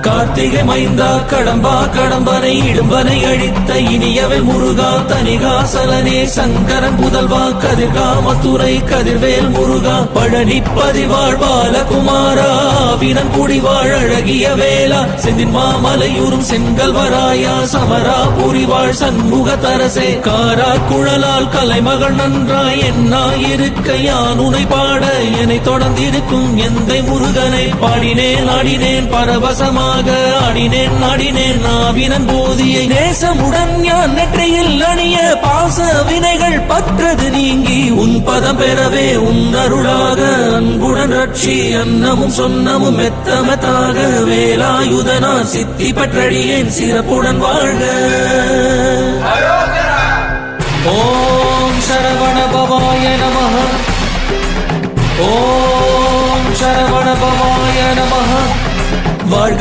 கார்த்திகை மைந்தா கடம்பா கடம்பனை இடும்பனை அழித்த இனியவன் முருகா தனிகாசலனே சங்கரன் புதல்வா கதிர்காமத்துறை கதிர்வேல் முருகா பழனி பதிவாழ் பாலகுமாரா வினன் குடிவாழ் அழகிய வேளா செந்தின் மாமலையூரும் செங்கல்வராயா சமரா புரிவாழ் சண்முக தரசே காரா குழலால் கலைமகள் நன்றாய் என்னாயிருக்க யான் உனை பாட என்னை தொடர்ந்திருக்கும் எந்தை முருகனை பாடினேன் ஆடினேன் பரவசமாக ஆடினேன் நாடினேன் நாவினன் போதியை நேசமுடன் ஞான் நெற்றியில் அணிய பாச வினைகள் பற்றது நீங்கி உன் பதம் பெறவே உன் அருளாக அன்புடன் ரட்சி அன்னமும் சொன்னமும் மெத்தமத்தாக வேலாயுதனா சித்தி பற்றடியேன் சிறப்புடன் வாழ்க. ஓம் சரவண பவாய நமஹ. ஓம் சரவண பவாய நமஹ. வாழ்க.